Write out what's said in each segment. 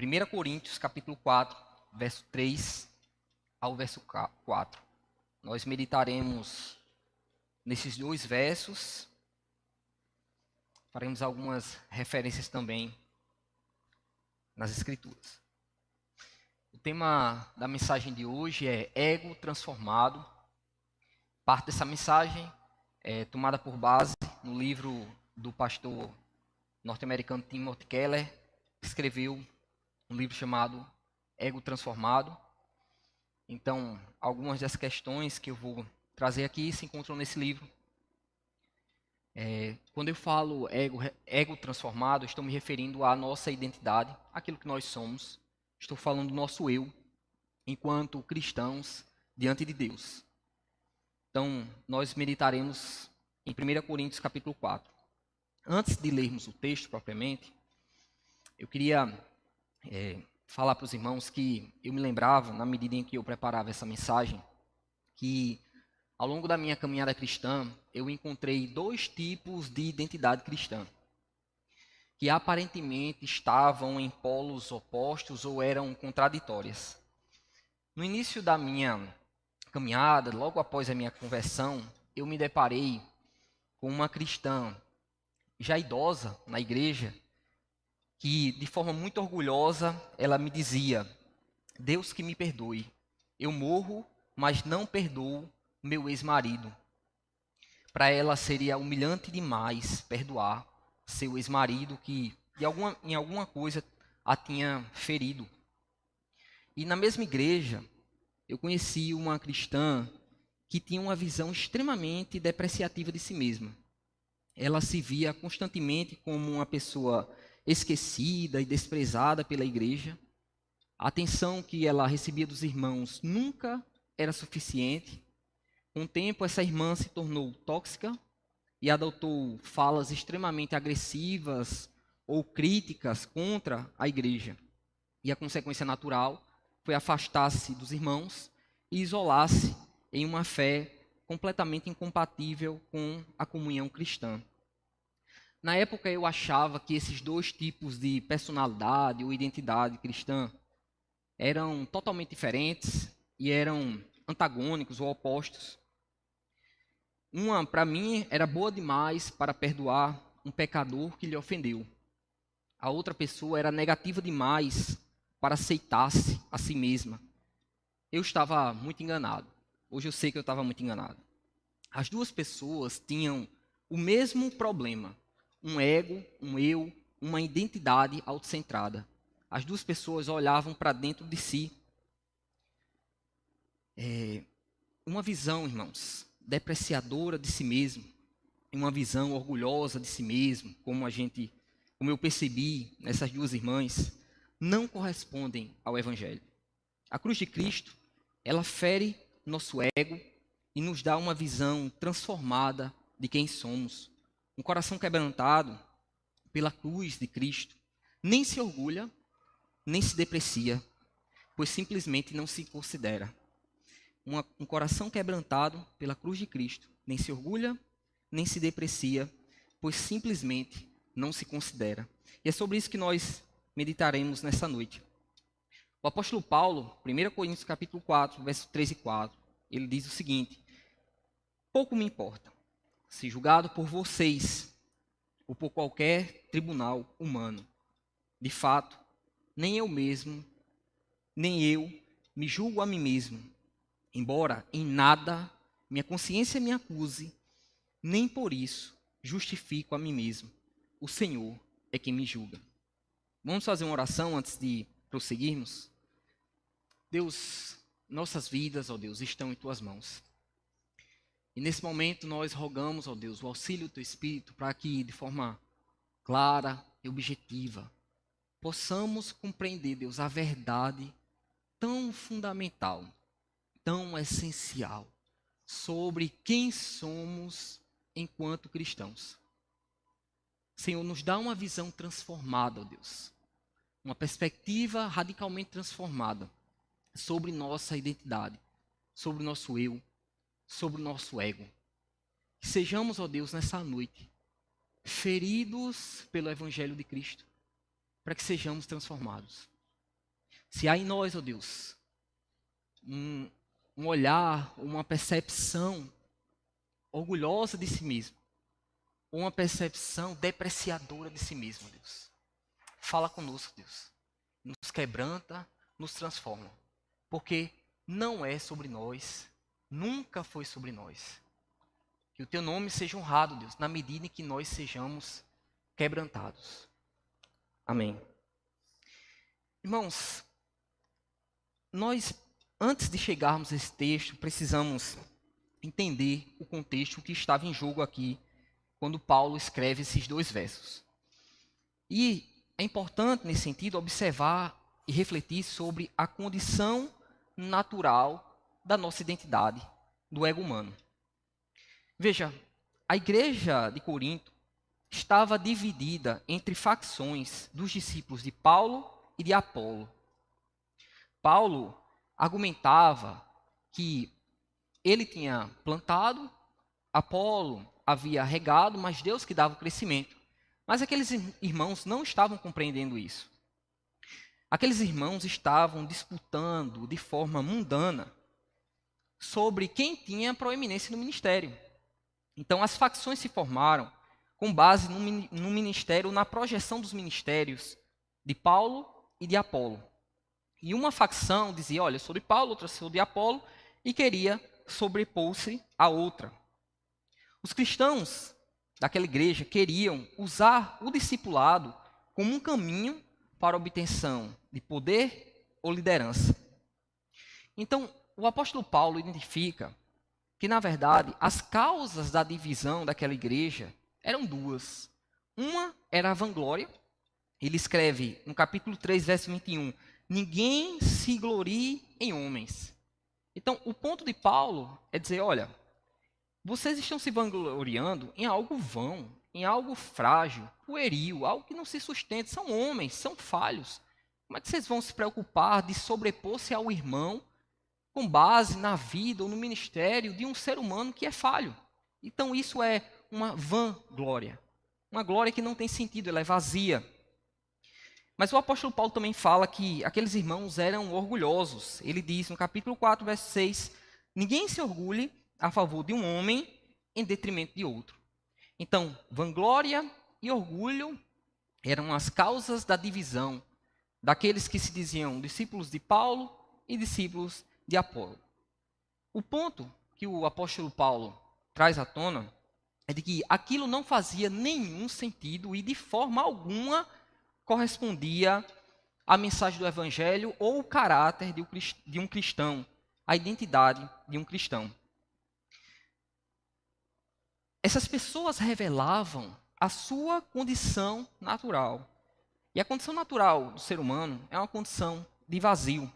1 Coríntios, capítulo 4, verso 3 ao verso 4. Nós meditaremos nesses dois versos, faremos algumas referências também nas Escrituras. O tema da mensagem de hoje é ego transformado. Parte dessa mensagem é tomada por base no livro do pastor norte-americano Timothy Keller, que escreveu um livro chamado Ego Transformado. Então, algumas das questões que eu vou trazer aqui se encontram nesse livro. Quando eu falo ego transformado, estou me referindo à nossa identidade, aquilo que nós somos. Estou falando do nosso eu, enquanto cristãos, diante de Deus. Então, nós meditaremos em 1 Coríntios capítulo 4. Antes de lermos o texto propriamente, eu queria falar para os irmãos que eu me lembrava, na medida em que eu preparava essa mensagem, que ao longo da minha caminhada cristã, eu encontrei dois tipos de identidade cristã, que aparentemente estavam em polos opostos ou eram contraditórias. No início da minha caminhada, logo após a minha conversão, eu me deparei com uma cristã já idosa na igreja, que de forma muito orgulhosa, ela me dizia: Deus que me perdoe, eu morro, mas não perdoo meu ex-marido. Para ela seria humilhante demais perdoar seu ex-marido que em alguma coisa a tinha ferido. E na mesma igreja, eu conheci uma cristã que tinha uma visão extremamente depreciativa de si mesma. Ela se via constantemente como uma pessoa esquecida e desprezada pela igreja. A atenção que ela recebia dos irmãos nunca era suficiente. Com o tempo, essa irmã se tornou tóxica e adotou falas extremamente agressivas ou críticas contra a igreja. E a consequência natural foi afastar-se dos irmãos e isolar-se em uma fé completamente incompatível com a comunhão cristã. Na época eu achava que esses dois tipos de personalidade ou identidade cristã eram totalmente diferentes e eram antagônicos ou opostos. Uma, para mim, era boa demais para perdoar um pecador que lhe ofendeu. A outra pessoa era negativa demais para aceitar-se a si mesma. Eu estava muito enganado. Hoje eu sei que eu estava muito enganado. As duas pessoas tinham o mesmo problema. Um ego, um eu, uma identidade autocentrada. As duas pessoas olhavam para dentro de si. Uma visão, irmãos, depreciadora de si mesmo, e uma visão orgulhosa de si mesmo, como eu percebi nessas duas irmãs, não correspondem ao Evangelho. A cruz de Cristo, ela fere nosso ego e nos dá uma visão transformada de quem somos. Um coração quebrantado pela cruz de Cristo nem se orgulha, nem se deprecia, pois simplesmente não se considera. Um coração quebrantado pela cruz de Cristo nem se orgulha, nem se deprecia, pois simplesmente não se considera. E é sobre isso que nós meditaremos nessa noite. O apóstolo Paulo, 1 Coríntios capítulo 4, verso 3 e 4, ele diz o seguinte: pouco me importa se julgado por vocês ou por qualquer tribunal humano. De fato, nem eu me julgo a mim mesmo, embora em nada minha consciência me acuse, nem por isso justifico a mim mesmo. O Senhor é quem me julga. Vamos fazer uma oração antes de prosseguirmos? Deus, nossas vidas, ó Deus, estão em Tuas mãos. E nesse momento nós rogamos, ó Deus, o auxílio do Teu Espírito para que de forma clara e objetiva possamos compreender, Deus, a verdade tão fundamental, tão essencial sobre quem somos enquanto cristãos. Senhor, nos dá uma visão transformada, ó Deus, uma perspectiva radicalmente transformada sobre nossa identidade, sobre o nosso eu, sobre o nosso ego. Que sejamos, ó Deus, nessa noite, feridos pelo Evangelho de Cristo, para que sejamos transformados. Se há em nós, ó Deus, um olhar, uma percepção orgulhosa de si mesmo, ou uma percepção depreciadora de si mesmo, Deus, fala conosco, Deus. Nos quebranta, nos transforma. Porque não é sobre nós, nunca foi sobre nós. Que o teu nome seja honrado, Deus, na medida em que nós sejamos quebrantados. Amém. Irmãos, nós, antes de chegarmos a esse texto, precisamos entender o contexto que estava em jogo aqui, quando Paulo escreve esses 2 versos. E é importante, nesse sentido, observar e refletir sobre a condição natural da nossa identidade, do ego humano. Veja, a igreja de Corinto estava dividida entre facções dos discípulos de Paulo e de Apolo. Paulo argumentava que ele tinha plantado, Apolo havia regado, mas Deus que dava o crescimento. Mas aqueles irmãos não estavam compreendendo isso. Aqueles irmãos estavam disputando de forma mundana sobre quem tinha proeminência no ministério. Então as facções se formaram com base no ministério, na projeção dos ministérios de Paulo e de Apolo. E uma facção dizia, olha, eu sou de Paulo, outra sou de Apolo, e queria sobrepor-se à outra. Os cristãos daquela igreja queriam usar o discipulado como um caminho para a obtenção de poder ou liderança. Então, o apóstolo Paulo identifica que, na verdade, as causas da divisão daquela igreja eram 2. Uma era a vanglória. Ele escreve no capítulo 3, verso 21, ninguém se glorie em homens. Então, o ponto de Paulo é dizer, olha, vocês estão se vangloriando em algo vão, em algo frágil, pueril, algo que não se sustenta. São homens, são falhos. Como é que vocês vão se preocupar de sobrepor-se ao irmão com base na vida ou no ministério de um ser humano que é falho? Então isso é uma vanglória. Uma glória que não tem sentido, ela é vazia. Mas o apóstolo Paulo também fala que aqueles irmãos eram orgulhosos. Ele diz no capítulo 4, verso 6, ninguém se orgulhe a favor de um homem em detrimento de outro. Então, vanglória e orgulho eram as causas da divisão daqueles que se diziam discípulos de Paulo e discípulos de Apolo. O ponto que o apóstolo Paulo traz à tona é de que aquilo não fazia nenhum sentido e de forma alguma correspondia à mensagem do evangelho ou o caráter de um cristão, a identidade de um cristão. Essas pessoas revelavam a sua condição natural. E a condição natural do ser humano é uma condição de vazio,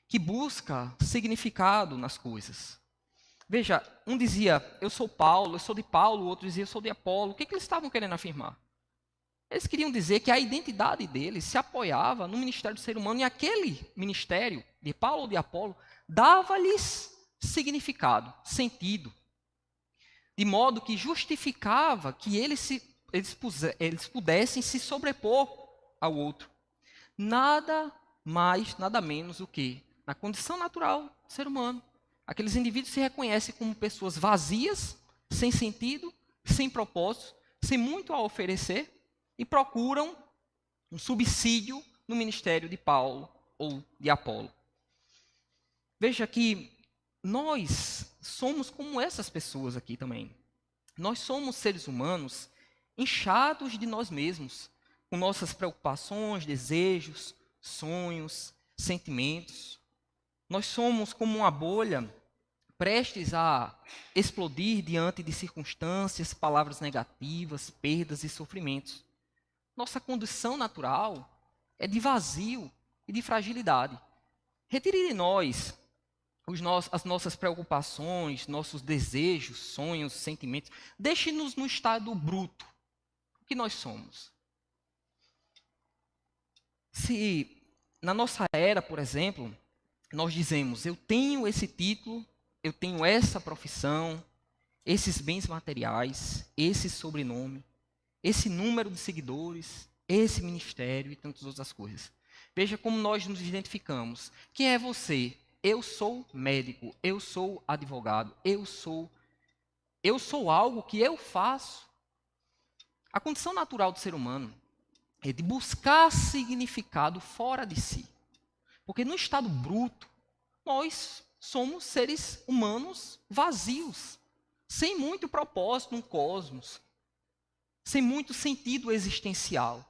que busca significado nas coisas. Veja, um dizia, eu sou Paulo, eu sou de Paulo, o outro dizia, eu sou de Apolo. O que eles estavam querendo afirmar? Eles queriam dizer que a identidade deles se apoiava no ministério do ser humano, e aquele ministério de Paulo ou de Apolo dava-lhes significado, sentido, de modo que justificava que eles pudessem se sobrepor ao outro. Nada mais, nada menos do que, na condição natural do ser humano, aqueles indivíduos se reconhecem como pessoas vazias, sem sentido, sem propósito, sem muito a oferecer, e procuram um subsídio no ministério de Paulo ou de Apolo. Veja que nós somos como essas pessoas aqui também. Nós somos seres humanos inchados de nós mesmos, com nossas preocupações, desejos, sonhos, sentimentos. Nós somos como uma bolha prestes a explodir diante de circunstâncias, palavras negativas, perdas e sofrimentos. Nossa condição natural é de vazio e de fragilidade. Retire de nós as nossas preocupações, nossos desejos, sonhos, sentimentos. Deixe-nos no estado bruto, o que nós somos. Se na nossa era, por exemplo, nós dizemos, eu tenho esse título, eu tenho essa profissão, esses bens materiais, esse sobrenome, esse número de seguidores, esse ministério e tantas outras coisas. Veja como nós nos identificamos. Quem é você? Eu sou médico, eu sou advogado, eu sou algo que eu faço. A condição natural do ser humano é de buscar significado fora de si. Porque no estado bruto, nós somos seres humanos vazios, sem muito propósito no cosmos, sem muito sentido existencial.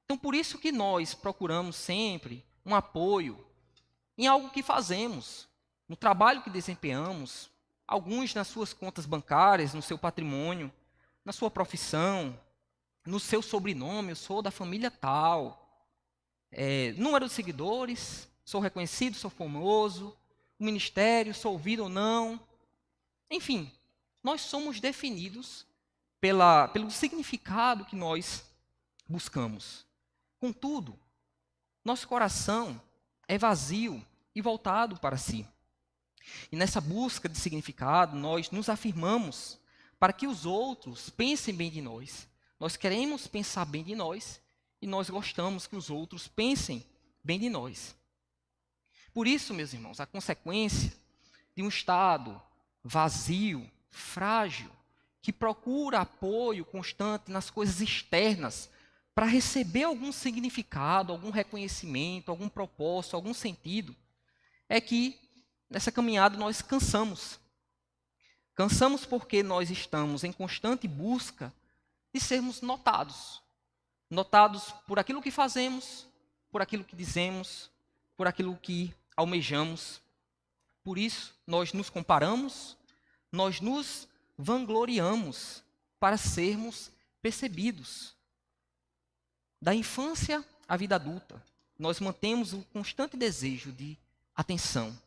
Então, por isso que nós procuramos sempre um apoio em algo que fazemos, no trabalho que desempenhamos, alguns nas suas contas bancárias, no seu patrimônio, na sua profissão, no seu sobrenome, eu sou da família tal, número de seguidores, sou reconhecido, sou famoso, o ministério, sou ouvido ou não. Enfim, nós somos definidos pelo significado que nós buscamos. Contudo, nosso coração é vazio e voltado para si. E nessa busca de significado, nós nos afirmamos para que os outros pensem bem de nós. Nós queremos pensar bem de nós e nós gostamos que os outros pensem bem de nós. Por isso, meus irmãos, a consequência de um estado vazio, frágil, que procura apoio constante nas coisas externas para receber algum significado, algum reconhecimento, algum propósito, algum sentido, é que nessa caminhada nós cansamos. Cansamos porque nós estamos em constante busca de sermos notados. Notados por aquilo que fazemos, por aquilo que dizemos, por aquilo que almejamos. Por isso, nós nos comparamos, nós nos vangloriamos para sermos percebidos. Da infância à vida adulta, nós mantemos um constante desejo de atenção,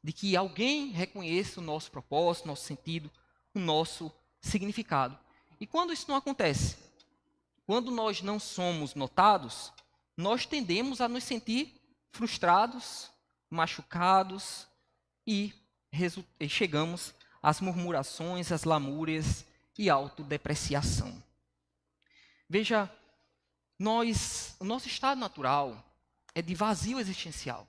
de que alguém reconheça o nosso propósito, nosso sentido, o nosso significado. E quando isso não acontece, quando nós não somos notados, nós tendemos a nos sentir frustrados, machucados e chegamos às murmurações, às lamúrias e autodepreciação. Veja, o nosso estado natural é de vazio existencial.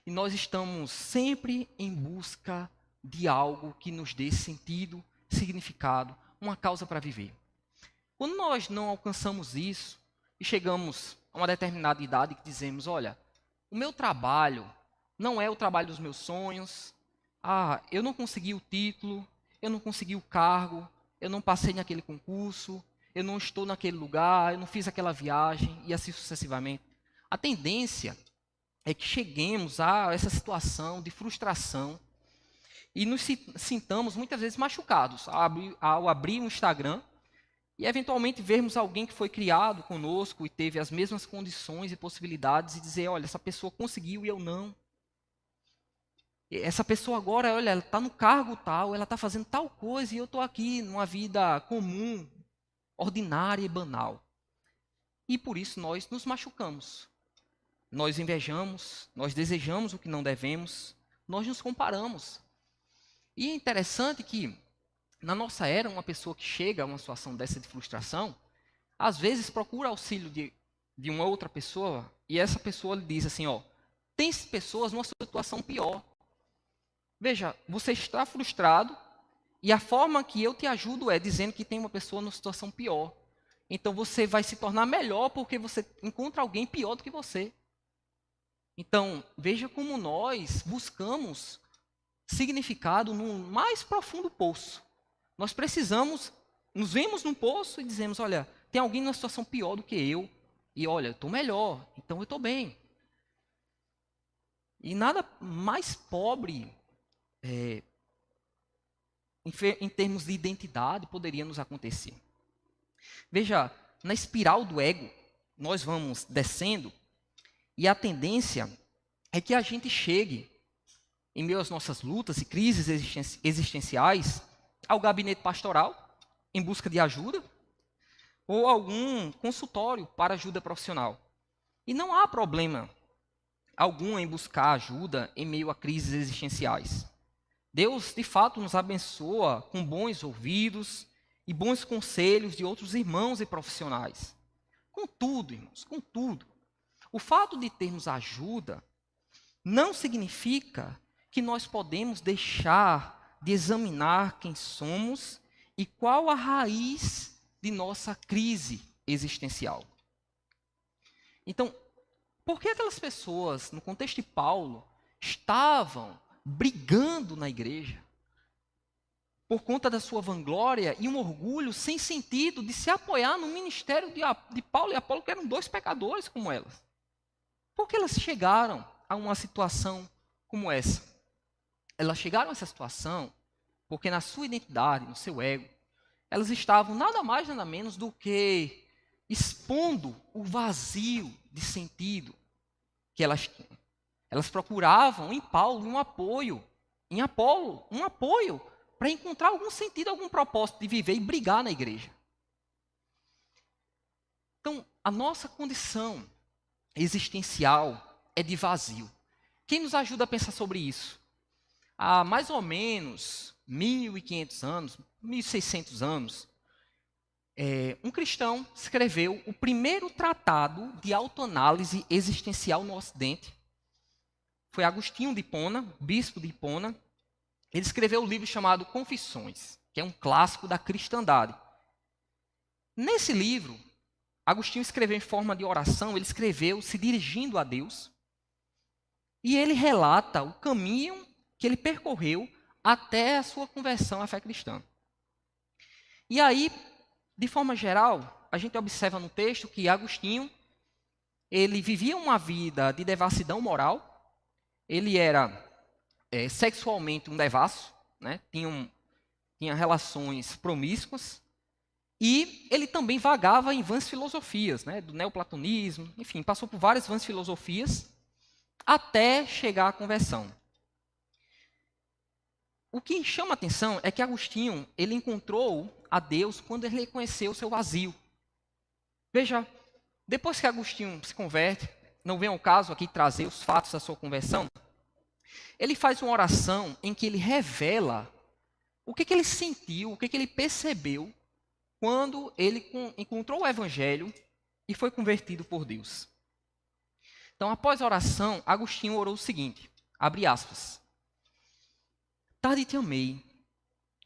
E nós estamos sempre em busca de algo que nos dê sentido, significado, uma causa para viver. Quando nós não alcançamos isso e chegamos a uma determinada idade que dizemos, olha, o meu trabalho não é o trabalho dos meus sonhos, eu não consegui o título, eu não consegui o cargo, eu não passei naquele concurso, eu não estou naquele lugar, eu não fiz aquela viagem, e assim sucessivamente. A tendência é que cheguemos a essa situação de frustração e nos sintamos muitas vezes machucados ao abrir um Instagram e eventualmente vermos alguém que foi criado conosco e teve as mesmas condições e possibilidades e dizer, olha, essa pessoa conseguiu e eu não. Essa pessoa agora, olha, ela está no cargo tal, ela está fazendo tal coisa e eu estou aqui numa vida comum, ordinária e banal. E por isso nós nos machucamos. Nós invejamos, nós desejamos o que não devemos, nós nos comparamos. E é interessante que, na nossa era, uma pessoa que chega a uma situação dessa de frustração, às vezes procura auxílio de uma outra pessoa, e essa pessoa lhe diz assim, tem pessoas numa situação pior. Veja, você está frustrado, e a forma que eu te ajudo é dizendo que tem uma pessoa numa situação pior. Então você vai se tornar melhor porque você encontra alguém pior do que você. Então, veja como nós buscamos significado no mais profundo poço. Nós precisamos, nos vemos num poço e dizemos, olha, tem alguém numa situação pior do que eu, e olha, eu estou melhor, então eu estou bem. E nada mais pobre, em termos de identidade, poderia nos acontecer. Veja, na espiral do ego, nós vamos descendo, e a tendência é que a gente chegue, em meio às nossas lutas e crises existenciais, ao gabinete pastoral, em busca de ajuda, ou algum consultório para ajuda profissional. E não há problema algum em buscar ajuda em meio a crises existenciais. Deus, de fato, nos abençoa com bons ouvidos e bons conselhos de outros irmãos e profissionais. Contudo, irmãos, O fato de termos ajuda não significa que nós podemos deixar de examinar quem somos e qual a raiz de nossa crise existencial. Então, por que aquelas pessoas, no contexto de Paulo, estavam brigando na igreja por conta da sua vanglória e um orgulho sem sentido de se apoiar no ministério de Paulo e Apolo, que eram dois pecadores como elas? Por que elas chegaram a uma situação como essa? Elas chegaram a essa situação porque na sua identidade, no seu ego, elas estavam nada mais, nada menos do que expondo o vazio de sentido que elas tinham. Elas procuravam em Paulo um apoio, em Apolo um apoio para encontrar algum sentido, algum propósito de viver e brigar na igreja. Então, a nossa condição existencial é de vazio. Quem nos ajuda a pensar sobre isso? Há mais ou menos 1.500 anos, 1.600 anos, um cristão escreveu o primeiro tratado de autoanálise existencial no Ocidente. Foi Agostinho de Hipona, bispo de Hipona. Ele escreveu um livro chamado Confissões, que é um clássico da cristandade. Nesse livro, Agostinho escreveu em forma de oração, ele escreveu se dirigindo a Deus, e ele relata o caminho que ele percorreu até a sua conversão à fé cristã. E aí, de forma geral, a gente observa no texto que Agostinho, ele vivia uma vida de devassidão moral, ele era sexualmente um devasso, né? tinha relações promíscuas, e ele também vagava em vãs filosofias, né? Do neoplatonismo, enfim, passou por várias vãs filosofias, até chegar à conversão. O que chama a atenção é que Agostinho, ele encontrou a Deus quando ele reconheceu o seu vazio. Veja, depois que Agostinho se converte, não vem ao caso aqui trazer os fatos da sua conversão, ele faz uma oração em que ele revela o que ele sentiu, o que ele percebeu quando ele encontrou o Evangelho e foi convertido por Deus. Então, após a oração, Agostinho orou o seguinte, abre aspas: tarde te amei,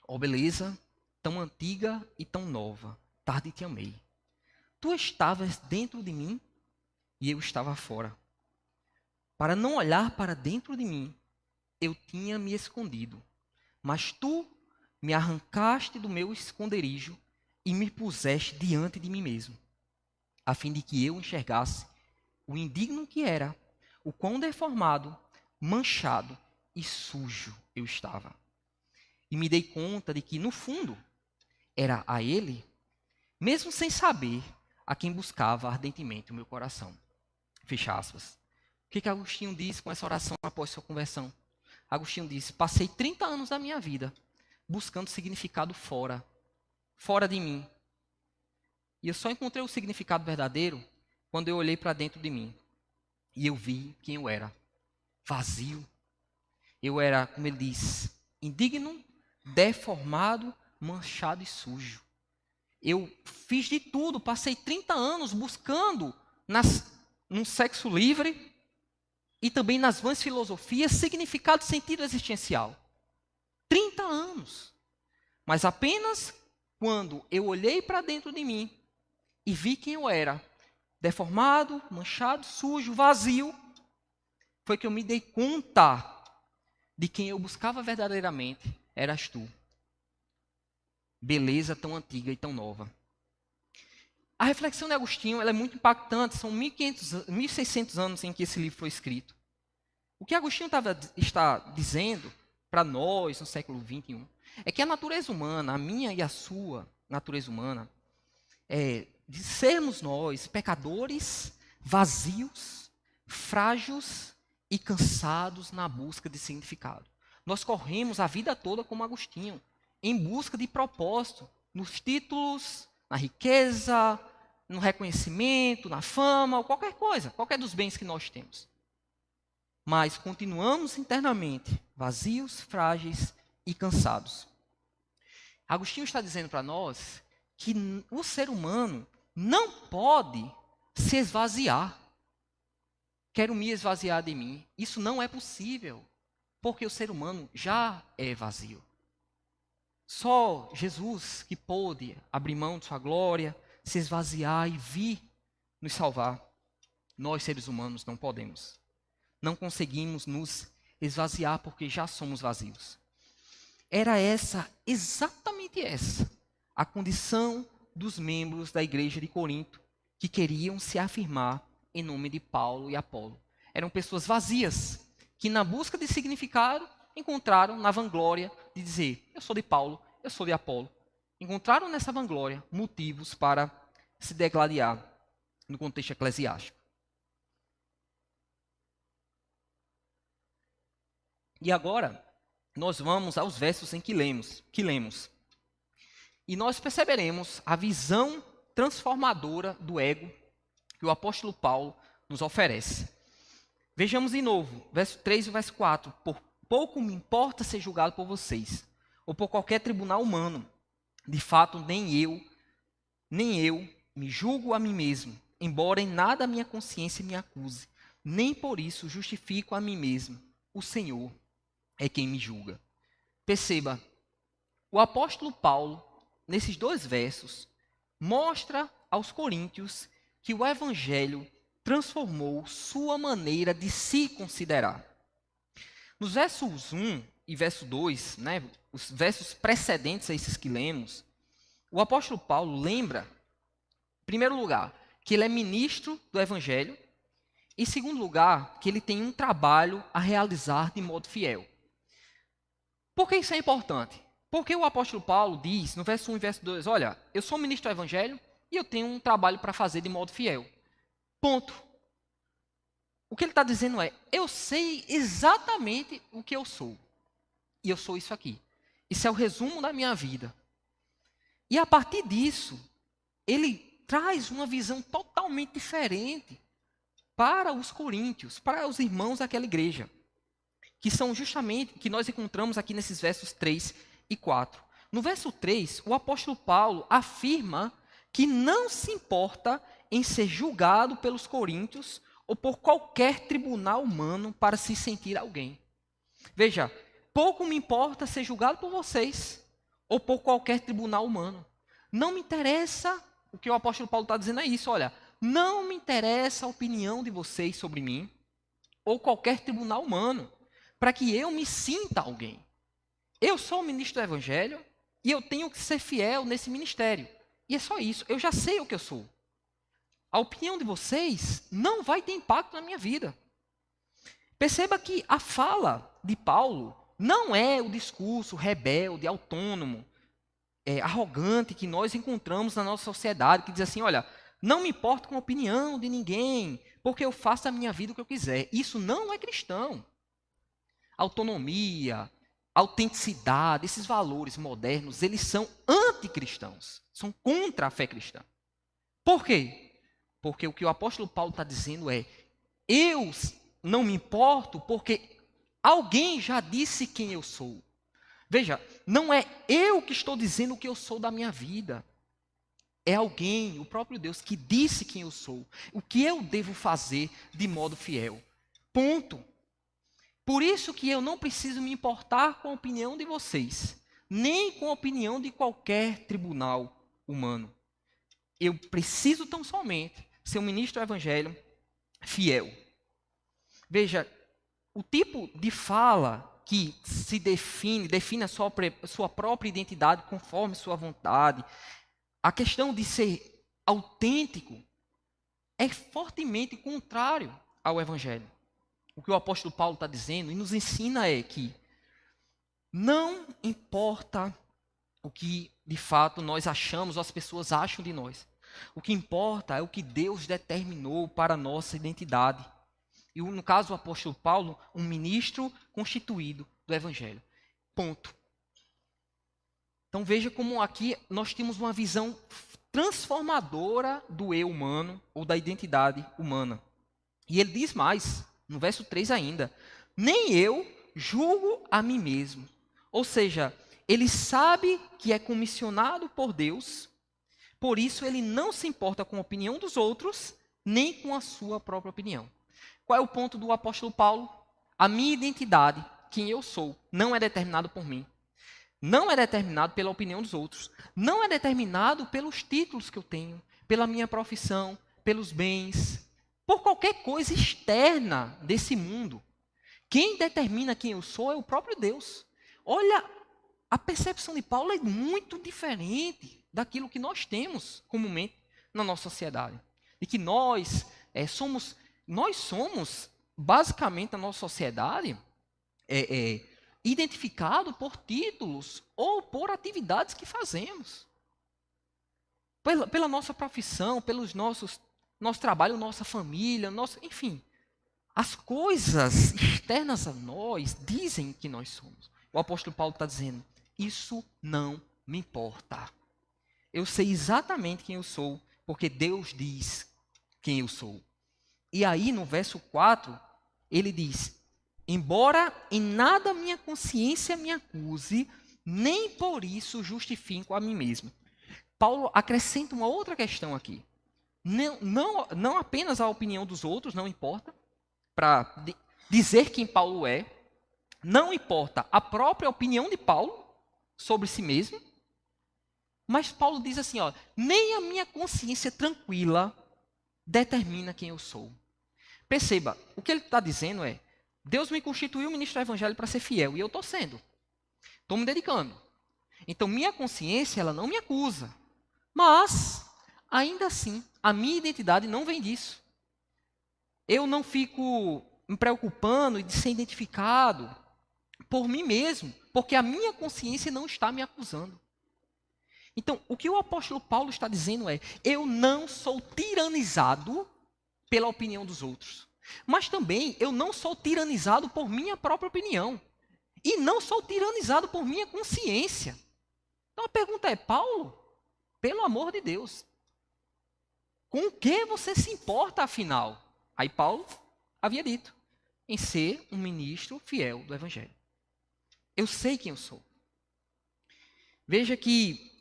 ó beleza, tão antiga e tão nova, tarde te amei. Tu estavas dentro de mim e eu estava fora. Para não olhar para dentro de mim, eu tinha me escondido. Mas tu me arrancaste do meu esconderijo e me puseste diante de mim mesmo, a fim de que eu enxergasse o indigno que era, o quão deformado, manchado e sujo eu estava. E me dei conta de que, no fundo, era a ele, mesmo sem saber, a quem buscava ardentemente o meu coração. Fecha aspas. O que Agostinho disse com essa oração após sua conversão? Agostinho disse: passei 30 anos da minha vida buscando significado fora de mim. E eu só encontrei o significado verdadeiro quando eu olhei para dentro de mim. E eu vi quem eu era. Vazio. Eu era, como ele diz, indigno, deformado, manchado e sujo. Eu fiz de tudo, passei 30 anos buscando num sexo livre e também nas vãs filosofias significado e sentido existencial. 30 anos. Mas apenas quando eu olhei para dentro de mim e vi quem eu era, deformado, manchado, sujo, vazio, foi que eu me dei conta de quem eu buscava verdadeiramente, eras tu. Beleza tão antiga e tão nova. A reflexão de Agostinho ela é muito impactante, são 1.600 anos em que esse livro foi escrito. O que Agostinho está dizendo para nós no século XXI é que a natureza humana, a minha e a sua natureza humana, de sermos nós pecadores, vazios, frágeis e cansados na busca de significado. Nós corremos a vida toda como Agostinho, em busca de propósito, nos títulos, na riqueza, no reconhecimento, na fama, ou qualquer coisa, qualquer dos bens que nós temos. Mas continuamos internamente vazios, frágeis e cansados. Agostinho está dizendo para nós que o ser humano não pode se esvaziar. quero me esvaziar de mim. Isso não é possível, porque o ser humano já é vazio. Só Jesus que pôde abrir mão de sua glória, se esvaziar e vir nos salvar. Nós, seres humanos, não podemos. Não conseguimos nos esvaziar porque já somos vazios. Era exatamente essa, a condição dos membros da igreja de Corinto, que queriam se afirmar em nome de Paulo e Apolo. Eram pessoas vazias, que na busca de significado, encontraram na vanglória de dizer, eu sou de Paulo, eu sou de Apolo. Encontraram nessa vanglória motivos para se degladiar no contexto eclesiástico. E agora, nós vamos aos versos em que lemos. E nós perceberemos a visão transformadora do ego que o apóstolo Paulo nos oferece. Vejamos de novo, verso 3 e verso 4. Por pouco me importa ser julgado por vocês, ou por qualquer tribunal humano. De fato, nem eu me julgo a mim mesmo, embora em nada a minha consciência me acuse. Nem por isso justifico a mim mesmo. O Senhor é quem me julga. Perceba, o apóstolo Paulo, nesses 2 versos, mostra aos coríntios que o evangelho transformou sua maneira de se considerar. Nos versos 1 e verso 2, os versos precedentes a esses que lemos, o apóstolo Paulo lembra, em primeiro lugar, que ele é ministro do evangelho, e em segundo lugar, que ele tem um trabalho a realizar de modo fiel. Por que isso é importante? Porque o apóstolo Paulo diz, no verso 1 e verso 2, olha, eu sou ministro do evangelho e eu tenho um trabalho para fazer de modo fiel. Ponto. O que ele está dizendo é, eu sei exatamente o que eu sou. E eu sou isso aqui. Isso é o resumo da minha vida. E a partir disso, ele traz uma visão totalmente diferente para os coríntios, para os irmãos daquela igreja, que são justamente, que nós encontramos aqui nesses versos 3 e 4. No verso 3, o apóstolo Paulo afirma que não se importa em ser julgado pelos coríntios ou por qualquer tribunal humano para se sentir alguém. Veja, pouco me importa ser julgado por vocês ou por qualquer tribunal humano. Não me interessa, o que o apóstolo Paulo está dizendo é isso, olha, não me interessa a opinião de vocês sobre mim ou qualquer tribunal humano, para que eu me sinta alguém. Eu sou o ministro do evangelho e eu tenho que ser fiel nesse ministério. E é só isso, eu já sei o que eu sou. A opinião de vocês não vai ter impacto na minha vida. Perceba que a fala de Paulo não é o discurso rebelde, autônomo, arrogante que nós encontramos na nossa sociedade, que diz assim, olha, não me importo com a opinião de ninguém, porque eu faço a minha vida o que eu quiser. Isso não é cristão. Autonomia, autenticidade, esses valores modernos, eles são anticristãos, são contra a fé cristã. Por quê? Porque o que o apóstolo Paulo está dizendo é, eu não me importo porque alguém já disse quem eu sou. Veja, não é eu que estou dizendo o que eu sou da minha vida. É alguém, o próprio Deus, que disse quem eu sou, o que eu devo fazer de modo fiel. Ponto. Por isso que eu não preciso me importar com a opinião de vocês, nem com a opinião de qualquer tribunal humano. Eu preciso tão somente ser um ministro do evangelho fiel. Veja, o tipo de fala que se define a sua própria identidade conforme sua vontade, a questão de ser autêntico é fortemente contrário ao evangelho. O que o apóstolo Paulo está dizendo e nos ensina é que não importa o que de fato nós achamos ou as pessoas acham de nós. O que importa é o que Deus determinou para a nossa identidade. E no caso do apóstolo Paulo, um ministro constituído do evangelho. Ponto. Então veja como aqui nós temos uma visão transformadora do eu humano ou da identidade humana. E ele diz mais, no verso 3 ainda, nem eu julgo a mim mesmo. Ou seja, ele sabe que é comissionado por Deus, por isso ele não se importa com a opinião dos outros, nem com a sua própria opinião. Qual é o ponto do apóstolo Paulo? A minha identidade, quem eu sou, não é determinado por mim. Não é determinado pela opinião dos outros. Não é determinado pelos títulos que eu tenho, pela minha profissão, pelos bens, por qualquer coisa externa desse mundo. Quem determina quem eu sou é o próprio Deus. Olha, a percepção de Paulo é muito diferente daquilo que nós temos comumente na nossa sociedade. E que nós somos basicamente, na nossa sociedade, identificado por títulos ou por atividades que fazemos. Pela nossa profissão, pelos nosso trabalho, nossa família, enfim. As coisas externas a nós dizem que nós somos. O apóstolo Paulo está dizendo, isso não me importa. Eu sei exatamente quem eu sou, porque Deus diz quem eu sou. E aí, no verso 4, ele diz, embora em nada minha consciência me acuse, nem por isso justifico a mim mesmo. Paulo acrescenta uma outra questão aqui. Não apenas a opinião dos outros, não importa, para dizer quem Paulo é, não importa a própria opinião de Paulo sobre si mesmo, mas Paulo diz assim, nem a minha consciência tranquila determina quem eu sou. Perceba, o que ele está dizendo é, Deus me constituiu ministro do evangelho para ser fiel, e eu estou sendo. Estou me dedicando. Então, minha consciência, ela não me acusa. Mas, ainda assim, a minha identidade não vem disso. Eu não fico me preocupando de ser identificado por mim mesmo, porque a minha consciência não está me acusando. Então, o que o apóstolo Paulo está dizendo é, eu não sou tiranizado pela opinião dos outros. Mas também eu não sou tiranizado por minha própria opinião. E não sou tiranizado por minha consciência. Então a pergunta é, Paulo, pelo amor de Deus, com o que você se importa afinal? Aí Paulo havia dito, em ser um ministro fiel do evangelho. Eu sei quem eu sou. Veja que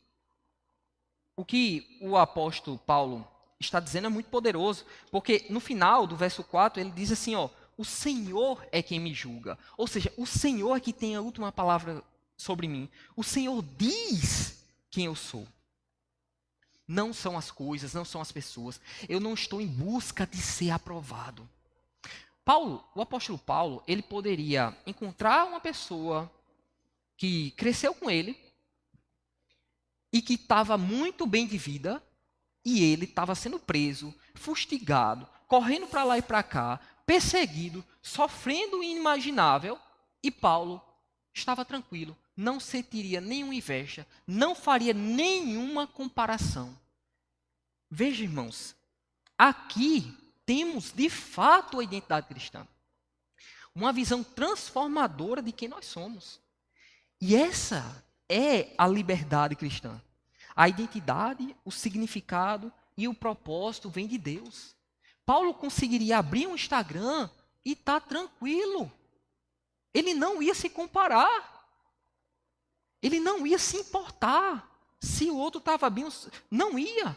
o que o apóstolo Paulo está dizendo é muito poderoso, porque no final do verso 4 ele diz assim, o Senhor é quem me julga. Ou seja, o Senhor é que tem a última palavra sobre mim. O Senhor diz quem eu sou. Não são as coisas, não são as pessoas. Eu não estou em busca de ser aprovado. O apóstolo Paulo, ele poderia encontrar uma pessoa que cresceu com ele e que estava muito bem de vida, e ele estava sendo preso, fustigado, correndo para lá e para cá, perseguido, sofrendo o inimaginável, e Paulo estava tranquilo, não sentiria nenhuma inveja, não faria nenhuma comparação. Veja, irmãos, aqui temos de fato a identidade cristã. Uma visão transformadora de quem nós somos. E essa é a liberdade cristã. A identidade, o significado e o propósito vêm de Deus. Paulo conseguiria abrir um Instagram e estar tranquilo. Ele não ia se comparar. Ele não ia se importar se o outro estava bem. Não ia.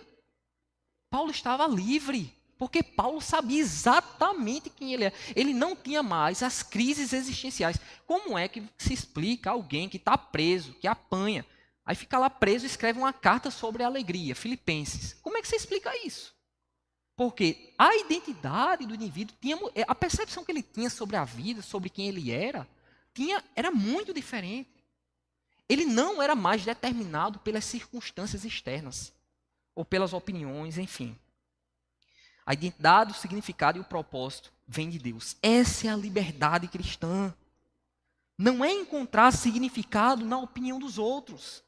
Paulo estava livre, porque Paulo sabia exatamente quem ele é. Ele não tinha mais as crises existenciais. Como é que se explica alguém que está preso, que apanha, aí fica lá preso e escreve uma carta sobre a alegria, Filipenses? Como é que você explica isso? Porque a identidade do indivíduo, a percepção que ele tinha sobre a vida, sobre quem ele era muito diferente. Ele não era mais determinado pelas circunstâncias externas, ou pelas opiniões, enfim. A identidade, o significado e o propósito vêm de Deus. Essa é a liberdade cristã. Não é encontrar significado na opinião dos outros.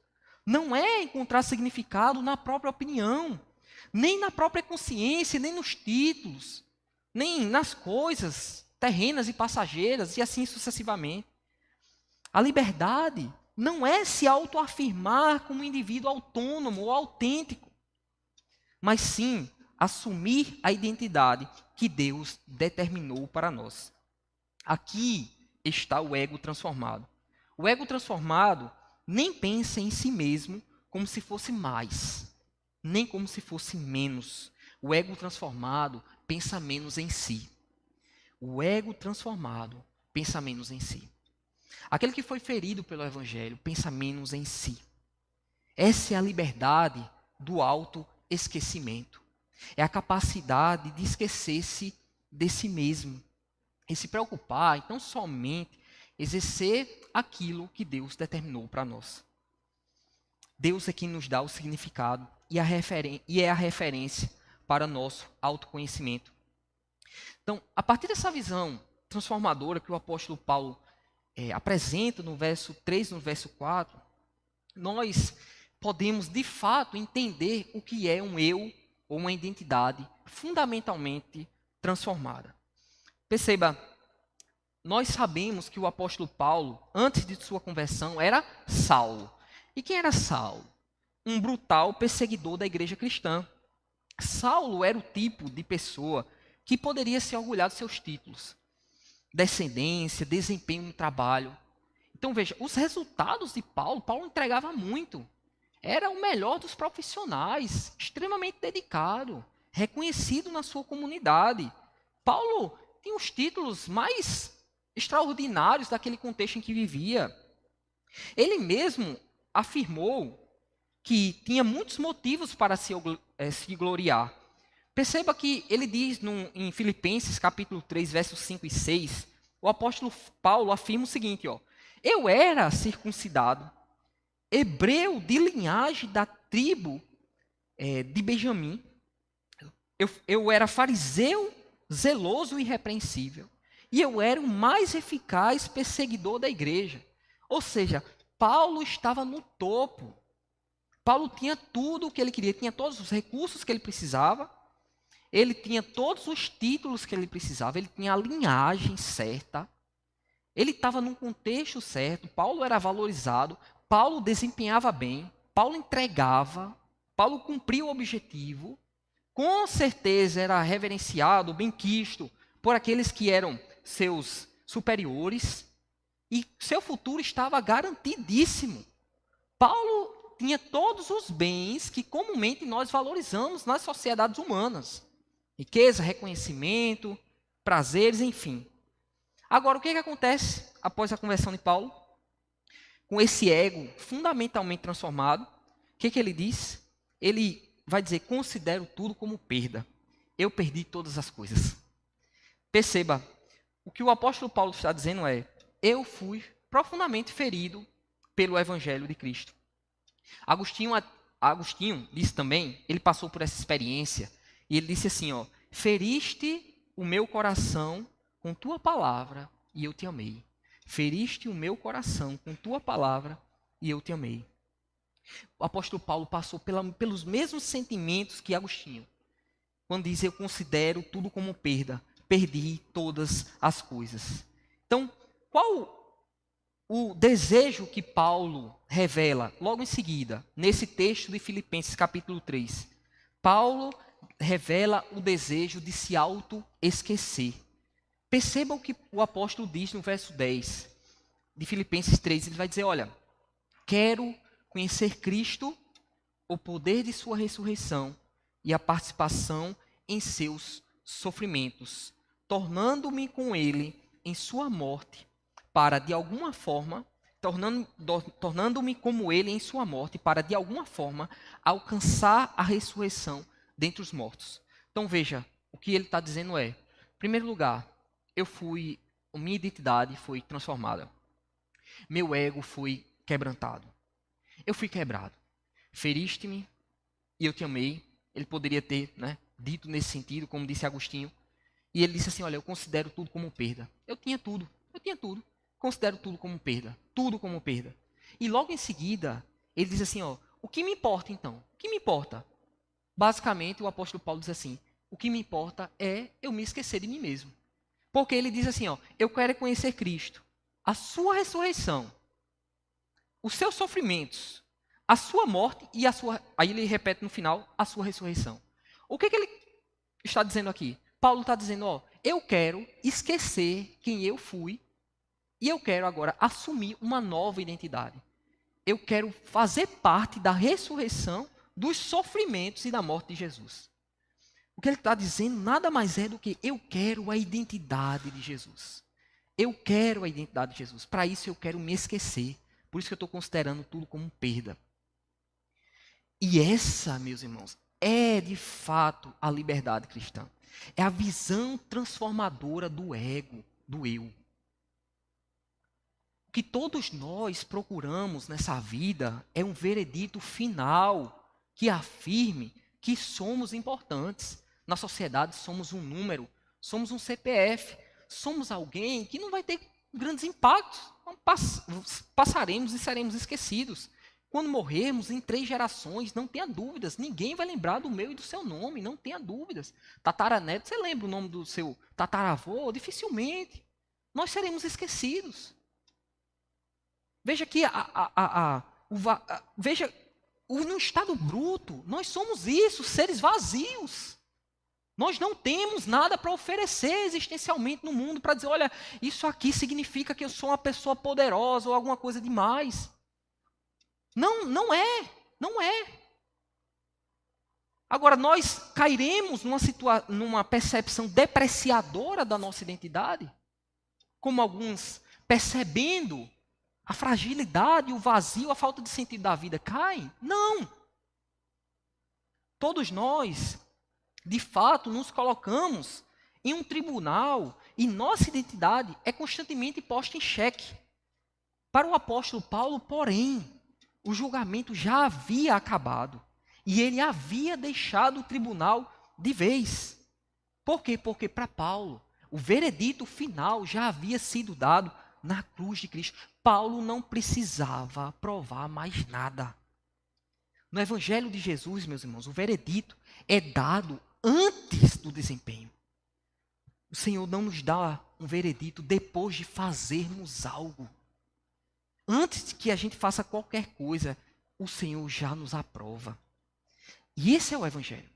Não é encontrar significado na própria opinião. Nem na própria consciência, nem nos títulos. Nem nas coisas terrenas e passageiras, e assim sucessivamente. A liberdade não é se autoafirmar como um indivíduo autônomo ou autêntico, mas sim assumir a identidade que Deus determinou para nós. Aqui está o ego transformado. O ego transformado nem pensa em si mesmo como se fosse mais, nem como se fosse menos. O ego transformado pensa menos em si. O ego transformado pensa menos em si. Aquele que foi ferido pelo Evangelho pensa menos em si. Essa é a liberdade do autoesquecimento. É a capacidade de esquecer-se de si mesmo. E se preocupar, então, somente exercer aquilo que Deus determinou para nós. Deus é quem nos dá o significado e é a referência para nosso autoconhecimento. Então, a partir dessa visão transformadora que o apóstolo Paulo apresenta no verso 3, no verso 4, nós podemos, de fato, entender o que é um eu ou uma identidade fundamentalmente transformada. Perceba, nós sabemos que o apóstolo Paulo, antes de sua conversão, era Saulo. E quem era Saulo? Um brutal perseguidor da igreja cristã. Saulo era o tipo de pessoa que poderia se orgulhar dos seus títulos, descendência, desempenho no trabalho. Então veja, os resultados de Paulo entregava muito. Era o melhor dos profissionais, extremamente dedicado, reconhecido na sua comunidade. Paulo tinha os títulos mais extraordinários daquele contexto em que vivia. Ele mesmo afirmou que tinha muitos motivos para se gloriar. Perceba que ele diz em Filipenses capítulo 3, versos 5 e 6, o apóstolo Paulo afirma o seguinte, eu era circuncidado, hebreu de linhagem da tribo de Benjamim, eu era fariseu, zeloso e irrepreensível, e eu era o mais eficaz perseguidor da igreja. Ou seja, Paulo estava no topo. Paulo tinha tudo o que ele queria, tinha todos os recursos que ele precisava, ele tinha todos os títulos que ele precisava, ele tinha a linhagem certa, ele estava num contexto certo, Paulo era valorizado, Paulo desempenhava bem, Paulo entregava, Paulo cumpria o objetivo, com certeza era reverenciado, benquisto por aqueles que eram seus superiores, e seu futuro estava garantidíssimo. Paulo tinha todos os bens que comumente nós valorizamos nas sociedades humanas. Riqueza, reconhecimento, prazeres, enfim. Agora, o que acontece após a conversão de Paulo? Com esse ego fundamentalmente transformado, o que ele diz? Ele vai dizer, considero tudo como perda. Eu perdi todas as coisas. Perceba, o que o apóstolo Paulo está dizendo é, eu fui profundamente ferido pelo Evangelho de Cristo. Agostinho disse também, ele passou por essa experiência, e ele disse assim, feriste o meu coração com tua palavra e eu te amei. Feriste o meu coração com tua palavra e eu te amei. O apóstolo Paulo passou pelos mesmos sentimentos que Agostinho. Quando diz, eu considero tudo como perda, perdi todas as coisas. Então, qual o desejo que Paulo revela logo em seguida, nesse texto de Filipenses capítulo 3? Paulo revela o desejo de se auto-esquecer. Perceba o que o apóstolo diz no verso 10 de Filipenses 3. Ele vai dizer, olha, quero conhecer Cristo, o poder de sua ressurreição e a participação em seus sofrimentos, tornando-me com ele em sua morte, para de alguma forma, tornando-me como ele em sua morte, para de alguma forma alcançar a ressurreição dentre os mortos. Então veja, o que ele está dizendo é, em primeiro lugar, minha identidade foi transformada. Meu ego foi quebrantado. Eu fui quebrado. Feriste-me e eu te amei. Ele poderia ter dito nesse sentido, como disse Agostinho. E ele disse assim, olha, eu considero tudo como perda. Eu tinha tudo. Considero tudo como perda. Tudo como perda. E logo em seguida, ele diz assim, o que me importa então? O que me importa? Basicamente, o apóstolo Paulo diz assim, o que me importa é eu me esquecer de mim mesmo. Porque ele diz assim, eu quero conhecer Cristo, a sua ressurreição, os seus sofrimentos, a sua morte e aí ele repete no final, a sua ressurreição. O que ele está dizendo aqui? Paulo está dizendo, eu quero esquecer quem eu fui e eu quero agora assumir uma nova identidade. Eu quero fazer parte da ressurreição, dos sofrimentos e da morte de Jesus. O que ele está dizendo nada mais é do que eu quero a identidade de Jesus. Eu quero a identidade de Jesus. Para isso eu quero me esquecer. Por isso que eu estou considerando tudo como perda. E essa, meus irmãos, é de fato a liberdade cristã. É a visão transformadora do ego, do eu. O que todos nós procuramos nessa vida é um veredito final que afirme que somos importantes. Na sociedade somos um número, somos um CPF, somos alguém que não vai ter grandes impactos. Passaremos e seremos esquecidos. Quando morrermos, em 3 gerações, não tenha dúvidas, ninguém vai lembrar do meu e do seu nome, não tenha dúvidas. Tataraneto, você lembra o nome do seu tataravô? Dificilmente. Nós seremos esquecidos. Veja que no estado bruto, nós somos isso, seres vazios. Nós não temos nada para oferecer existencialmente no mundo para dizer, olha, isso aqui significa que eu sou uma pessoa poderosa ou alguma coisa demais. Não é. Agora, nós cairemos numa percepção depreciadora da nossa identidade, como alguns, percebendo a fragilidade, o vazio, a falta de sentido da vida, caem? Não. Todos nós, de fato, nos colocamos em um tribunal e nossa identidade é constantemente posta em xeque. Para o apóstolo Paulo, porém, o julgamento já havia acabado e ele havia deixado o tribunal de vez. Por quê? Porque para Paulo, o veredito final já havia sido dado na cruz de Cristo. Paulo não precisava provar mais nada. No Evangelho de Jesus, meus irmãos, o veredito é dado antes do desempenho. O Senhor não nos dá um veredito depois de fazermos algo. Antes que a gente faça qualquer coisa, o Senhor já nos aprova. E esse é o Evangelho.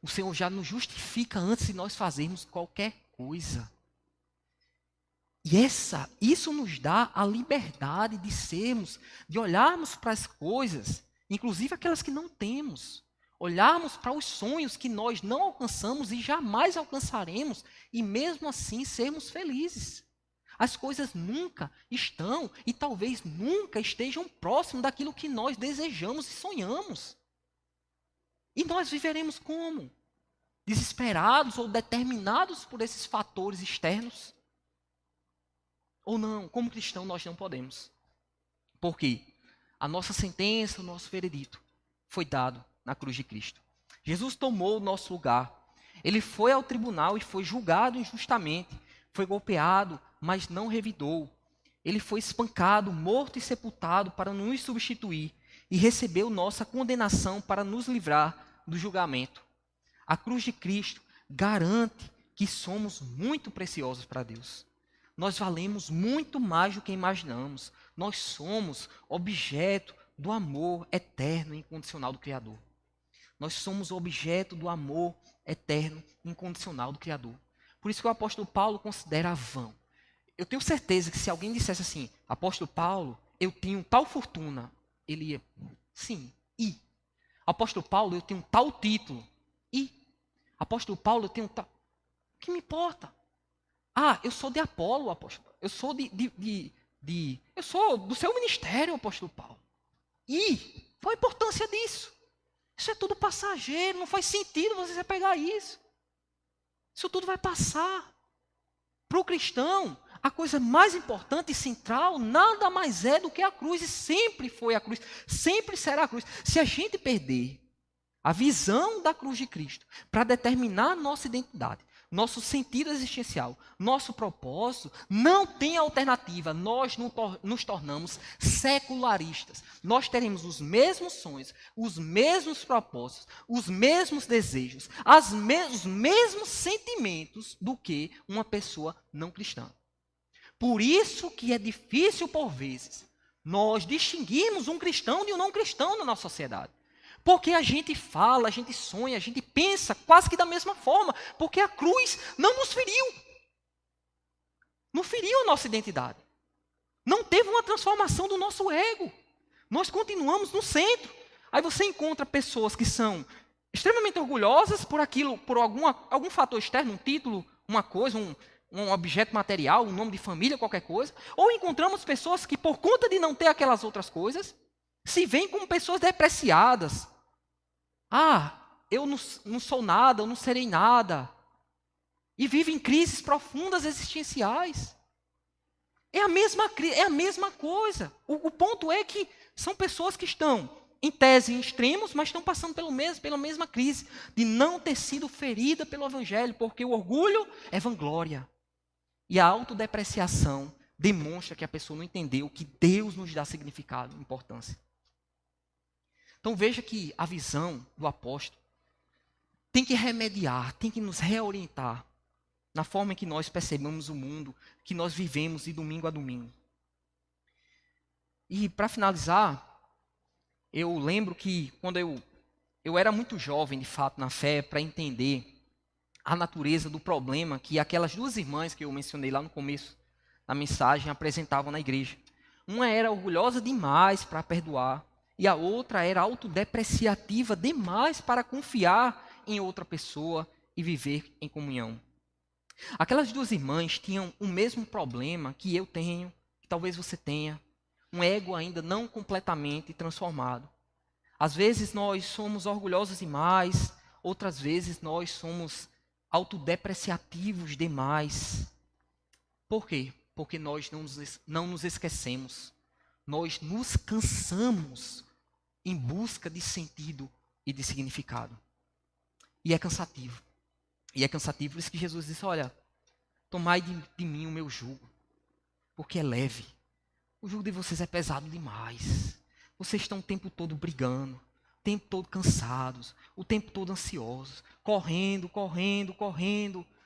O Senhor já nos justifica antes de nós fazermos qualquer coisa. E isso nos dá a liberdade de sermos, de olharmos para as coisas, inclusive aquelas que não temos. Olharmos para os sonhos que nós não alcançamos e jamais alcançaremos, e mesmo assim sermos felizes. As coisas nunca estão e talvez nunca estejam próximo daquilo que nós desejamos e sonhamos. E nós viveremos como? Desesperados ou determinados por esses fatores externos? Ou não? Como cristão nós não podemos. Por quê? A nossa sentença, o nosso veredito foi dado na cruz de Cristo. Jesus tomou o nosso lugar. Ele foi ao tribunal e foi julgado injustamente. Foi golpeado, mas não revidou. Ele foi espancado, morto e sepultado para nos substituir e recebeu nossa condenação para nos livrar do julgamento. A cruz de Cristo garante que somos muito preciosos para Deus. Nós valemos muito mais do que imaginamos. Nós somos objeto do amor eterno e incondicional do Criador. Nós somos objeto do amor eterno e incondicional do Criador. Por isso que o apóstolo Paulo considera vão. Eu tenho certeza que se alguém dissesse assim, apóstolo Paulo, eu tenho tal fortuna, ele ia, sim, e. Apóstolo Paulo, eu tenho tal título, e. Apóstolo Paulo, eu tenho tal. O que me importa? Ah, eu sou de Apolo, apóstolo. Eu sou eu sou do seu ministério, apóstolo Paulo. E qual a importância disso? Isso é tudo passageiro, não faz sentido você pegar isso. Isso tudo vai passar. Para o cristão, a coisa mais importante e central nada mais é do que a cruz. E sempre foi a cruz, sempre será a cruz. Se a gente perder a visão da cruz de Cristo para determinar nossa identidade, nosso sentido existencial, nosso propósito, não tem alternativa. Nós nos tornamos secularistas. Nós teremos os mesmos sonhos, os mesmos propósitos, os mesmos desejos, os mesmos sentimentos do que uma pessoa não cristã. Por isso que é difícil, por vezes, nós distinguirmos um cristão de um não cristão na nossa sociedade. Porque a gente fala, a gente sonha, a gente pensa quase que da mesma forma. Porque a cruz não nos feriu. Não feriu a nossa identidade. Não teve uma transformação do nosso ego. Nós continuamos no centro. Aí você encontra pessoas que são extremamente orgulhosas por aquilo, por algum fator externo, um título, uma coisa, um objeto material, um nome de família, qualquer coisa. Ou encontramos pessoas que, por conta de não ter aquelas outras coisas, se veem como pessoas depreciadas. Eu não sou nada, eu não serei nada. E vivem crises profundas existenciais. É a mesma coisa. O ponto é que são pessoas que estão, em tese, em extremos, mas estão passando pela mesma crise de não ter sido ferida pelo Evangelho, porque o orgulho é vanglória. E a autodepreciação demonstra que a pessoa não entendeu que Deus nos dá significado, importância. Então veja que a visão do apóstolo tem que remediar, tem que nos reorientar na forma em que nós percebemos o mundo, que nós vivemos de domingo a domingo. E para finalizar, eu lembro que quando eu era muito jovem, de fato, na fé, para entender a natureza do problema que aquelas duas irmãs que eu mencionei lá no começo da mensagem apresentavam na igreja. Uma era orgulhosa demais para perdoar, e a outra era autodepreciativa demais para confiar em outra pessoa e viver em comunhão. Aquelas duas irmãs tinham o mesmo problema que eu tenho, que talvez você tenha, um ego ainda não completamente transformado. Às vezes nós somos orgulhosos demais, outras vezes nós somos autodepreciativos demais. Por quê? Porque nós não nos esquecemos. Nós nos cansamos em busca de sentido e de significado. E é cansativo. E é cansativo, por isso que Jesus disse, olha, tomai de mim o meu jugo, porque é leve. O jugo de vocês é pesado demais. Vocês estão o tempo todo brigando, o tempo todo cansados, o tempo todo ansiosos, correndo.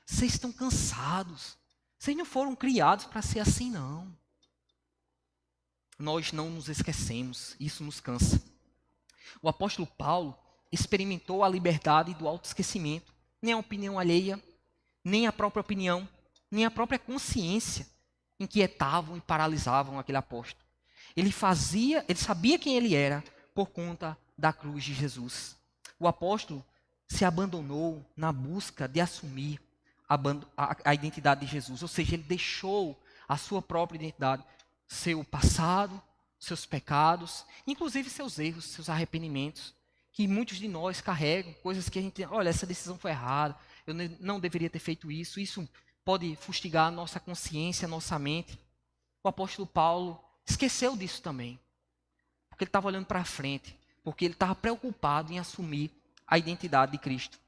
Vocês estão cansados. Vocês não foram criados para ser assim, não. Nós não nos esquecemos, isso nos cansa. O apóstolo Paulo experimentou a liberdade do autoesquecimento. Nem a opinião alheia, nem a própria opinião, nem a própria consciência inquietavam e paralisavam aquele apóstolo. Ele sabia quem ele era por conta da cruz de Jesus. O apóstolo se abandonou na busca de assumir a identidade de Jesus, ou seja, ele deixou a sua própria identidade, seu passado, seus pecados, inclusive seus erros, seus arrependimentos, que muitos de nós carregam, coisas que a gente, olha, essa decisão foi errada, eu não deveria ter feito isso pode fustigar a nossa consciência, a nossa mente. O apóstolo Paulo esqueceu disso também, porque ele estava olhando para frente, porque ele estava preocupado em assumir a identidade de Cristo.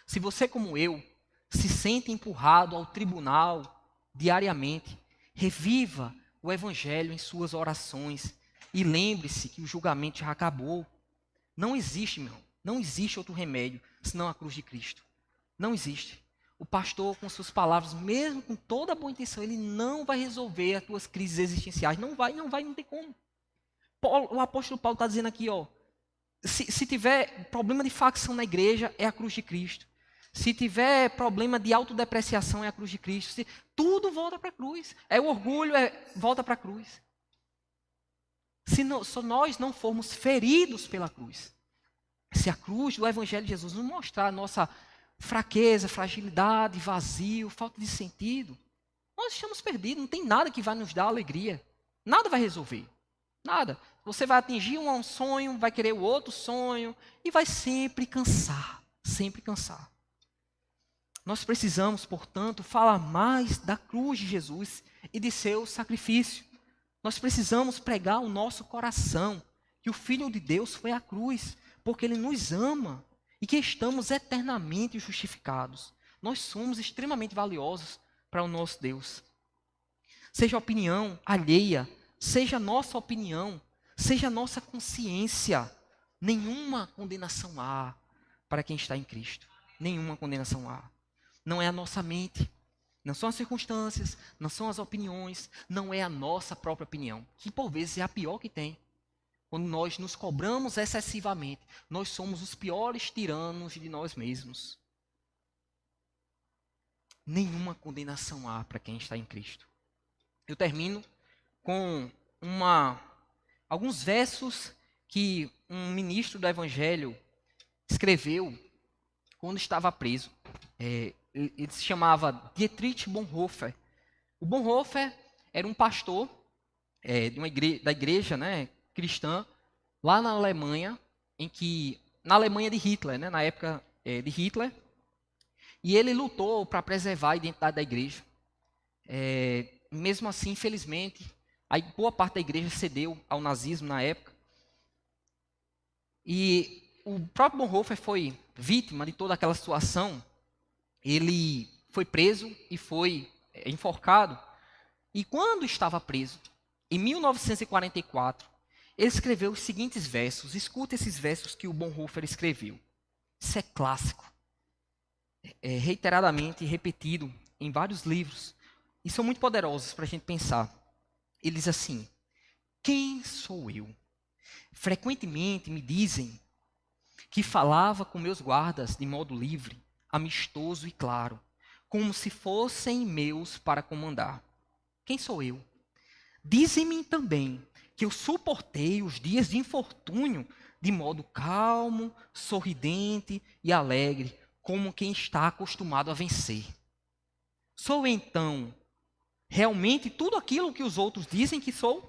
Se você, como eu, se sente empurrado ao tribunal diariamente, reviva o Evangelho em suas orações e lembre-se que o julgamento já acabou. Não existe, meu irmão, não existe outro remédio senão a cruz de Cristo. Não existe. O pastor, com suas palavras, mesmo com toda a boa intenção, ele não vai resolver as tuas crises existenciais. Não tem como. O apóstolo Paulo está dizendo aqui, se tiver problema de facção na igreja, é a cruz de Cristo. Se tiver problema de autodepreciação, é a cruz de Cristo. Tudo volta para a cruz. É o orgulho, volta para a cruz. Se nós não formos feridos pela cruz, se a cruz do Evangelho de Jesus nos mostrar a nossa fraqueza, fragilidade, vazio, falta de sentido, nós estamos perdidos, não tem nada que vai nos dar alegria. Nada vai resolver. Nada. Você vai atingir um sonho, vai querer o outro sonho e vai sempre cansar. Sempre cansar. Nós precisamos, portanto, falar mais da cruz de Jesus e de seu sacrifício. Nós precisamos pregar o nosso coração que o Filho de Deus foi à cruz, porque Ele nos ama e que estamos eternamente justificados. Nós somos extremamente valiosos para o nosso Deus. Seja a opinião alheia, seja a nossa opinião, seja a nossa consciência, nenhuma condenação há para quem está em Cristo. Nenhuma condenação há. Não é a nossa mente, não são as circunstâncias, não são as opiniões, não é a nossa própria opinião, que por vezes é a pior que tem. Quando nós nos cobramos excessivamente, nós somos os piores tiranos de nós mesmos. Nenhuma condenação há para quem está em Cristo. Eu termino com alguns versos que um ministro do Evangelho escreveu quando estava preso. Ele se chamava Dietrich Bonhoeffer. O Bonhoeffer era um pastor da igreja, né, cristã lá na Alemanha, na Alemanha de Hitler, né, na época de Hitler, e ele lutou para preservar a identidade da igreja. Mesmo assim, infelizmente, boa parte da igreja cedeu ao nazismo na época. E o próprio Bonhoeffer foi vítima de toda aquela situação. Ele foi preso e foi enforcado. E quando estava preso, em 1944, ele escreveu os seguintes versos. Escuta esses versos que o Bonhoeffer escreveu. Isso é clássico. Reiteradamente repetido em vários livros. E são muito poderosos para a gente pensar. Ele diz assim: quem sou eu? Frequentemente me dizem que falava com meus guardas de modo livre, amistoso e claro, como se fossem meus para comandar. Quem sou eu? Dizem-me também que eu suportei os dias de infortúnio de modo calmo, sorridente e alegre, como quem está acostumado a vencer. Sou então realmente tudo aquilo que os outros dizem que sou?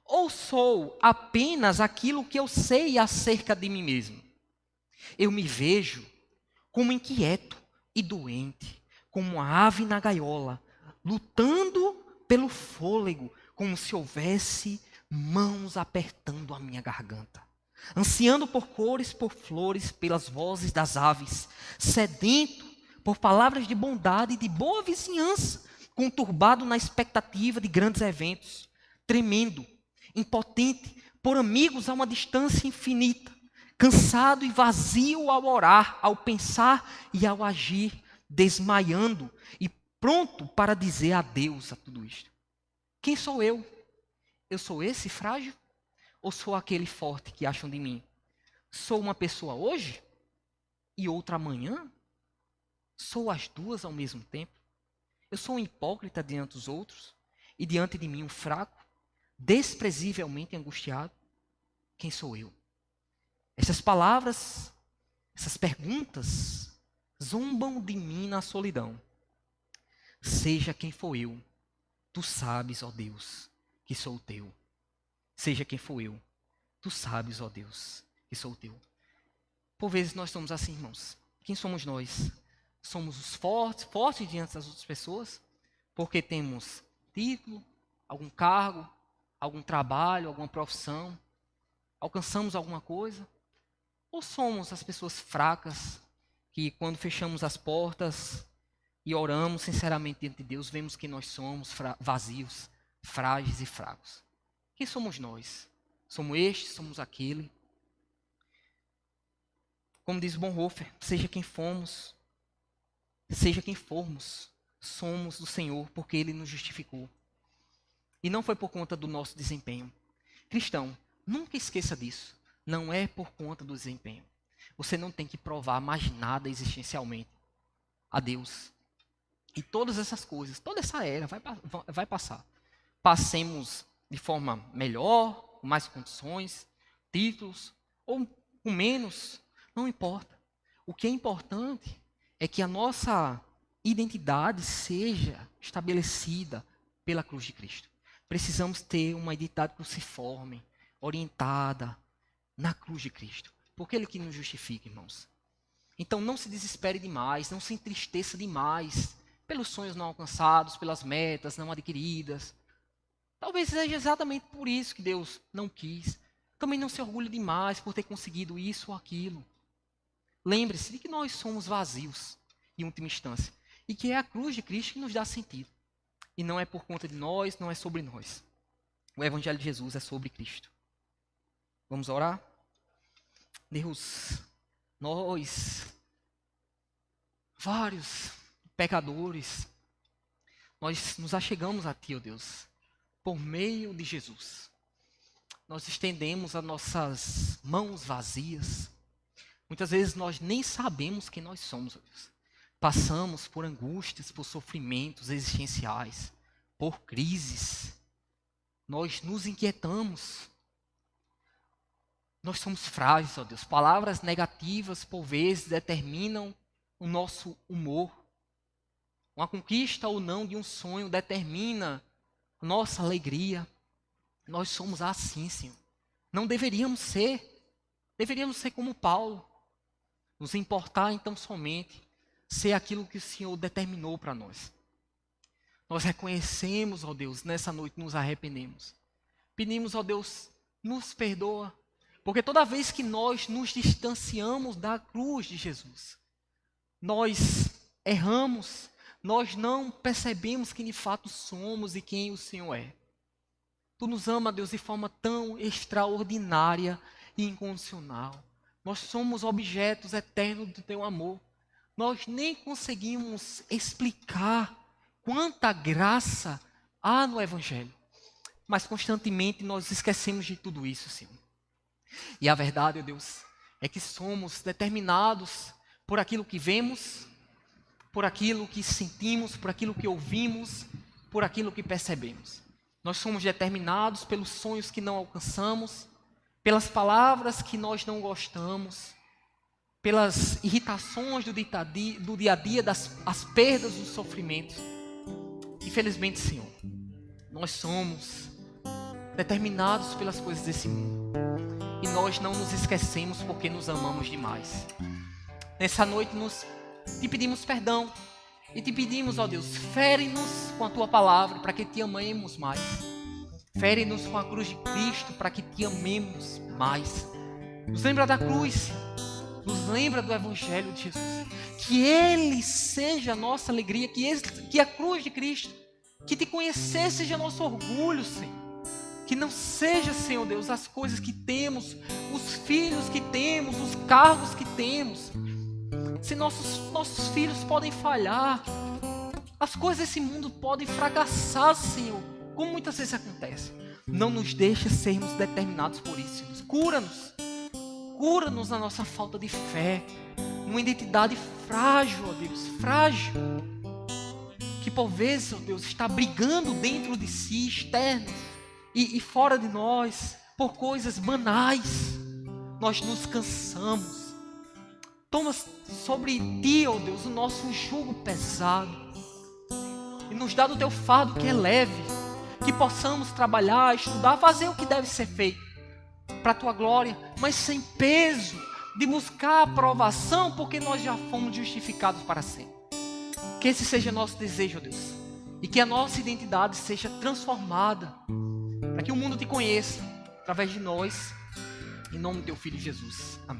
Ou sou apenas aquilo que eu sei acerca de mim mesmo? Eu me vejo como inquieto e doente, como uma ave na gaiola, lutando pelo fôlego, como se houvesse mãos apertando a minha garganta, ansiando por cores, por flores, pelas vozes das aves, sedento por palavras de bondade e de boa vizinhança, conturbado na expectativa de grandes eventos, tremendo, impotente por amigos a uma distância infinita, cansado e vazio ao orar, ao pensar e ao agir, desmaiando e pronto para dizer adeus a tudo isto. Quem sou eu? Eu sou esse frágil? Ou sou aquele forte que acham de mim? Sou uma pessoa hoje e outra amanhã? Sou as duas ao mesmo tempo? Eu sou um hipócrita diante dos outros e diante de mim um fraco, desprezivelmente angustiado? Quem sou eu? Essas palavras, essas perguntas, zombam de mim na solidão. Seja quem for eu, tu sabes, ó Deus, que sou teu. Seja quem for eu, tu sabes, ó Deus, que sou teu. Por vezes nós somos assim, irmãos. Quem somos nós? Somos os fortes diante das outras pessoas, porque temos título, algum cargo, algum trabalho, alguma profissão, alcançamos alguma coisa? Ou somos as pessoas fracas, que quando fechamos as portas e oramos sinceramente diante de Deus, vemos que nós somos vazios, frágeis e fracos? Quem somos nós? Somos este, somos aquele? Como diz Bonhoeffer, seja quem formos, somos do Senhor, porque Ele nos justificou. E não foi por conta do nosso desempenho. Cristão, nunca esqueça disso. Não é por conta do desempenho. Você não tem que provar mais nada existencialmente a Deus. E todas essas coisas, toda essa era vai passar. Passemos de forma melhor, com mais condições, títulos, ou com menos, não importa. O que é importante é que a nossa identidade seja estabelecida pela cruz de Cristo. Precisamos ter uma identidade cruciforme, orientada na cruz de Cristo. Porque Ele que nos justifica, irmãos. Então não se desespere demais, não se entristeça demais pelos sonhos não alcançados, pelas metas não adquiridas. Talvez seja exatamente por isso que Deus não quis. Também não se orgulhe demais por ter conseguido isso ou aquilo. Lembre-se de que nós somos vazios, em última instância. E que é a cruz de Cristo que nos dá sentido. E não é por conta de nós, não é sobre nós. O Evangelho de Jesus é sobre Cristo. Vamos orar? Deus, nós, vários pecadores, nós nos achegamos a Ti, ó Deus, por meio de Jesus. Nós estendemos as nossas mãos vazias. Muitas vezes nós nem sabemos quem nós somos, ó Deus. Passamos por angústias, por sofrimentos existenciais, por crises. Nós nos inquietamos. Nós somos frágeis, ó Deus. Palavras negativas, por vezes, determinam o nosso humor. Uma conquista ou não de um sonho determina a nossa alegria. Nós somos assim, Senhor. Não deveríamos ser. Deveríamos ser como Paulo. Nos importar, então, somente ser aquilo que o Senhor determinou para nós. Nós reconhecemos, ó Deus, nessa noite nos arrependemos. Pedimos, ó Deus, nos perdoa. Porque toda vez que nós nos distanciamos da cruz de Jesus, nós erramos, nós não percebemos quem de fato somos e quem o Senhor é. Tu nos ama, Deus, de forma tão extraordinária e incondicional. Nós somos objetos eternos do teu amor. Nós nem conseguimos explicar quanta graça há no Evangelho. Mas constantemente nós esquecemos de tudo isso, Senhor. E a verdade, ó Deus, é que somos determinados por aquilo que vemos, por aquilo que sentimos, por aquilo que ouvimos, por aquilo que percebemos. Nós somos determinados pelos sonhos que não alcançamos, pelas palavras que nós não gostamos, pelas irritações do dia a dia, as perdas, os sofrimentos. Infelizmente, Senhor, nós somos determinados pelas coisas desse mundo. E nós não nos esquecemos porque nos amamos demais. Nessa noite te pedimos perdão. E te pedimos, ó Deus, fere-nos com a tua palavra para que te amemos mais. Fere-nos com a cruz de Cristo para que te amemos mais. Nos lembra da cruz, nos lembra do Evangelho de Jesus. Que Ele seja a nossa alegria, que a cruz de Cristo, que te conhecer seja nosso orgulho, Senhor. Que não seja, Senhor Deus, as coisas que temos, os filhos que temos, os cargos que temos. Se nossos filhos podem falhar, as coisas desse mundo podem fracassar, Senhor, como muitas vezes acontece. Não nos deixe sermos determinados por isso, Senhor. Cura-nos. Cura-nos na nossa falta de fé, numa identidade frágil, ó Deus, frágil. Que por vezes, ó Deus, está brigando dentro de si, externo e fora de nós, por coisas banais. Nós nos cansamos. Toma sobre ti, ó Deus, o nosso jugo pesado. E nos dá do teu fardo que é leve. Que possamos trabalhar, estudar, fazer o que deve ser feito para a tua glória, mas sem peso de buscar aprovação, porque nós já fomos justificados para sempre. Que esse seja nosso desejo, ó Deus, e que a nossa identidade seja transformada, para que o mundo te conheça através de nós, em nome do teu Filho Jesus. Amém.